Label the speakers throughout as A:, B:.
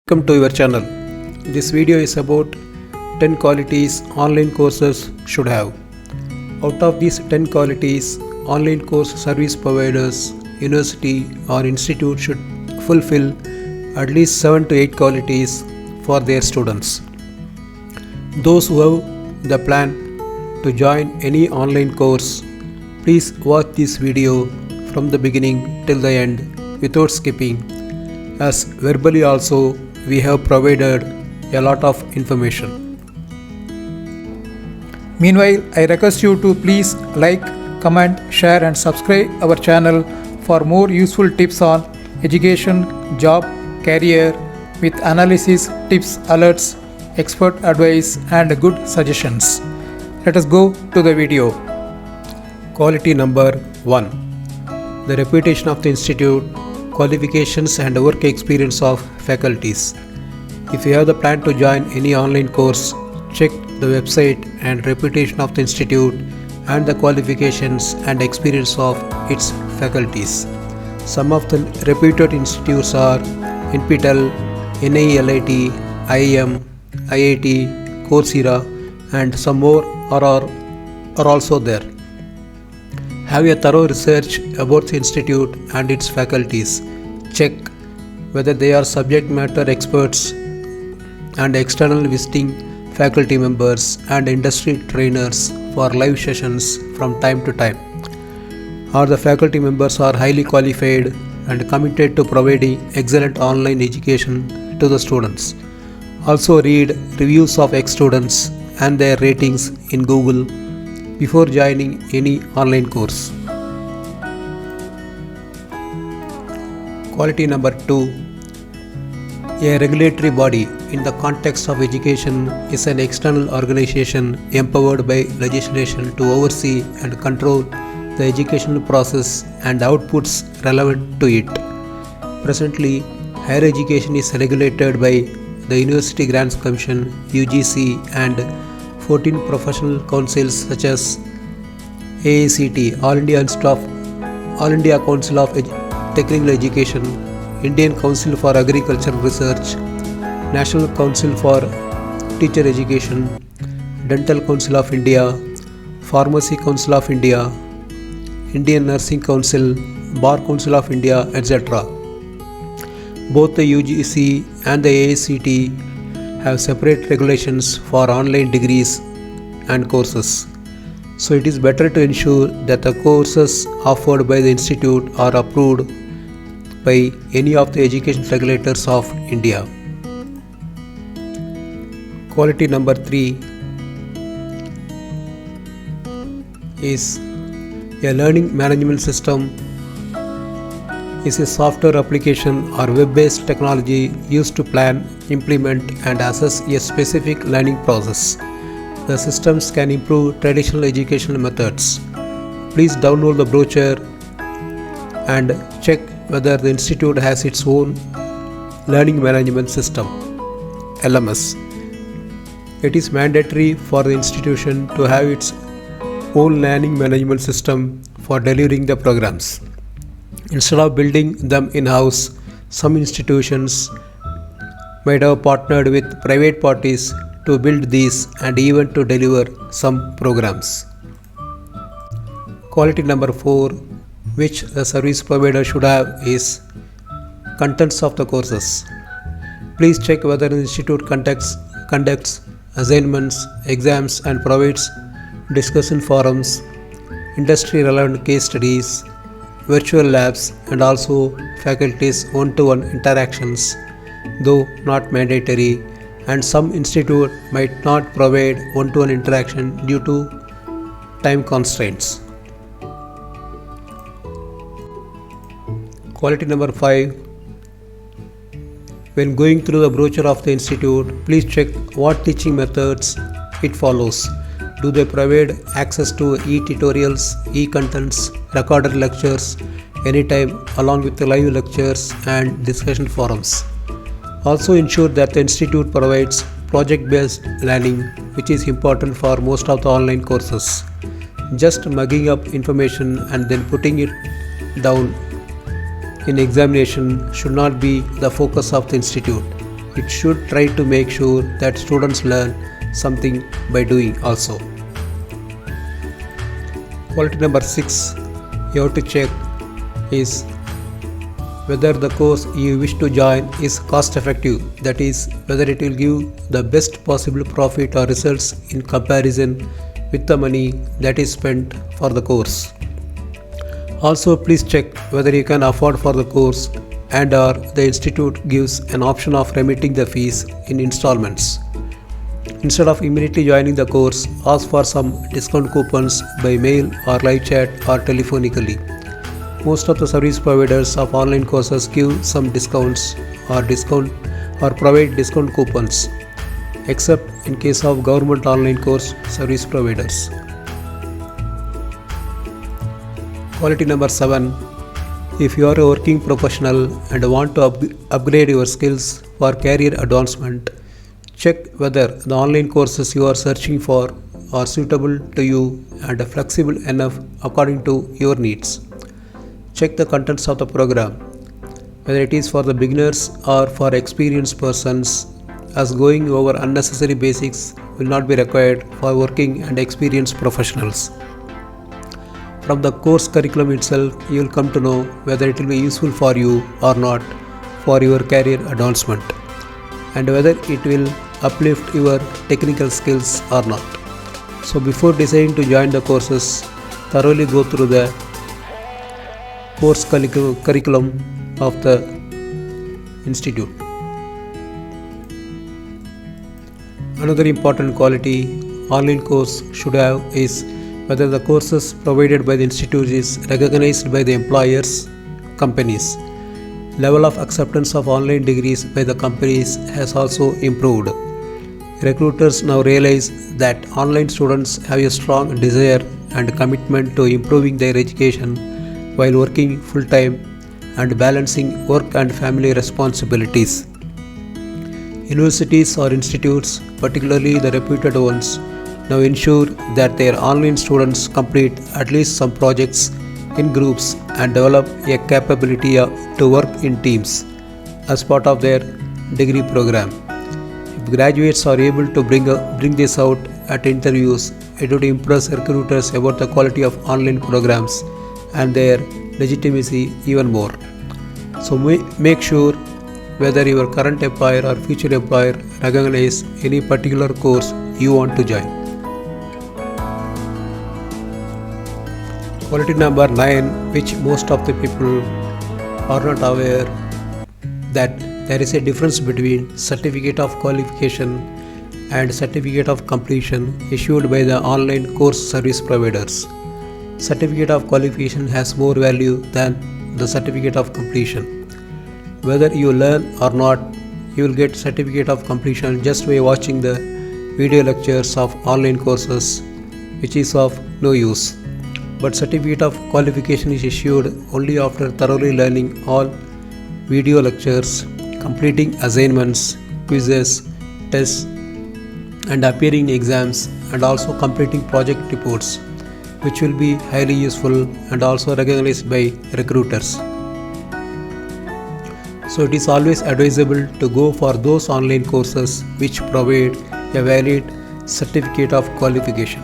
A: Welcome to your channel. This video is about 10 qualities online courses should have. Out of these 10 qualities, online course service providers, university or institute should fulfill at least 7 to 8 qualities for their students. Those who have the plan to join any online course, please watch this video from the beginning till the end without skipping, as verbally also we have provided a lot of information.
B: Meanwhile, I request you to please like, comment, share and subscribe our channel for more useful tips on education, job, career with analysis, tips, alerts, expert advice and good suggestions. Let us go to the video.
A: Quality number 1. The reputation of the institute, qualifications and work experience of faculties. If you have the plan to join any online course, check the website and reputation of the institute and the qualifications and experience of its faculties. Some of the reputed institutes are NPTEL, NIELIT, IIM, IIT, Coursera and some more are also there. Have a thorough research about the institute and its faculties. Check whether they are subject matter experts and external visiting faculty members and industry trainers for live sessions from time to time. Or the faculty members are highly qualified and committed to providing excellent online education to the students. Also read reviews of ex-students and their ratings in Google before joining any online course. Quality number 2. A regulatory body in the context of education is an external organization empowered by legislation to oversee and control the educational process and outputs relevant to it. Presently, higher education is regulated by the University Grants Commission (UGC) and 14 professional councils such as AICT, All India Council of Technical Education, Indian Council for Agricultural Research, National Council for Teacher Education, Dental Council of India, Pharmacy Council of India, Indian Nursing Council, Bar Council of India, etc. Both the UGC and the AICT have separate regulations for online degrees and courses. So it is better to ensure that the courses offered by the institute are approved by any of the education regulators of India. Quality number 3 is a learning management system is a software application or web-based technology used to plan, implement and assess a specific learning process. The systems can improve traditional educational methods. Please download the brochure and check whether the institute has its own learning management system, LMS. It is mandatory for the institution to have its own learning management system for delivering the programs. Instead of building them in-house, some institutions might have partnered with private parties to build these and even to deliver some programs. Quality number 4, which the service provider should have, is contents of the courses. Please check whether the institute conducts assignments, exams and provides discussion forums, industry relevant case studies, virtual labs and also faculties one-to-one interactions, though not mandatory, and some institute might not provide one-to-one interaction due to time constraints. Quality number 5. When going through the brochure of the institute, please check what teaching methods it follows. Do they provide access to e-tutorials, e-contents, recorded lectures anytime along with the live lectures and discussion forums? Also ensure that the institute provides project-based learning, which is important for most of the online courses. Just mugging up information and then putting it down in examination should not be the focus of the institute. it should try to make sure that students learn something by doing also. Quality number 6 you have to check is whether the course you wish to join is cost effective, that is, whether it will give the best possible profit or results in comparison with the money that is spent for the course. Also, please check whether you can afford for the course and or the institute gives an option of remitting the fees in installments. Instead of immediately joining the course, ask for some discount coupons by mail or live chat or telephonically. Most of the service providers of online courses give some discounts or provide discount coupons, except in case of government online course service providers. Quality number 7. If you are a working professional and want to upgrade your skills for career advancement, check whether the online courses you are searching for are suitable to you and flexible enough according to your needs. Check the contents of the program, whether it is for the beginners or for experienced persons, as going over unnecessary basics will not be required for working and experienced professionals. From the course curriculum itself, you will come to know whether it will be useful for you or not for your career advancement, and whether it will uplift your technical skills or not. So before deciding to join the courses, thoroughly go through the course curriculum of the institute. Another important quality online course should have is whether the courses provided by the institute is recognized by the employers, companies. Level of acceptance of online degrees by the companies has also improved. Recruiters now realize that online students have a strong desire and commitment to improving their education while working full-time and balancing work and family responsibilities. Universities or institutes, particularly the reputed ones, now ensure that their online students complete at least some projects in groups and develop a capability to work in teams as part of their degree program. If graduates are able to bring this out at interviews, it would impress recruiters about the quality of online programs and their legitimacy even more. So make sure whether your current employer or future employer recognize any particular course you want to join. Quality number 9, which most of the people are not aware, that there is a difference between certificate of qualification and certificate of completion issued by the online course service providers. Certificate of qualification has more value than the certificate of completion. Whether you learn or not, you will get certificate of completion just by watching the video lectures of online courses, which is of no use. But certificate of qualification is issued only after thoroughly learning all video lectures, completing assignments, quizzes, tests, and appearing in exams, and also completing project reports, which will be highly useful and also recognized by recruiters. So it is always advisable to go for those online courses which provide a valid certificate of qualification.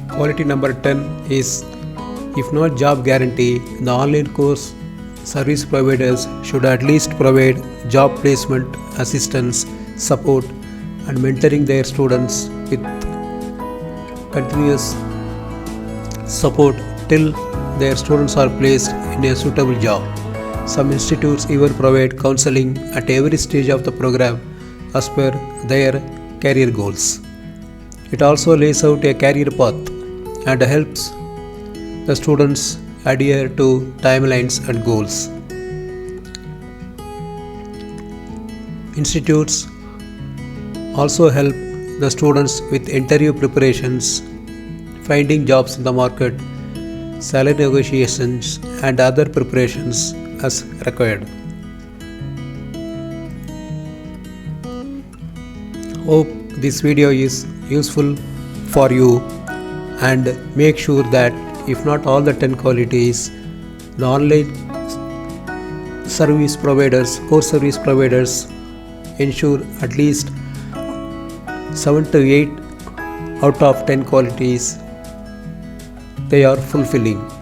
A: Quality number 10 is, if not job guarantee, the online course service providers should at least provide job placement assistance, support, and mentoring their students with continuous support till their students are placed in a suitable job. Some institutes even provide counseling at every stage of the program as per their career goals. It also lays out a career path and helps the students adhere to timelines and goals. Institutes also help the students with interview preparations, finding jobs in the market, salary negotiations, and other preparations as required. Hope this video is useful for you, and make sure that if not all the 10 qualities, the online core service providers ensure at least 7 to 8 out of 10 qualities they are fulfilling.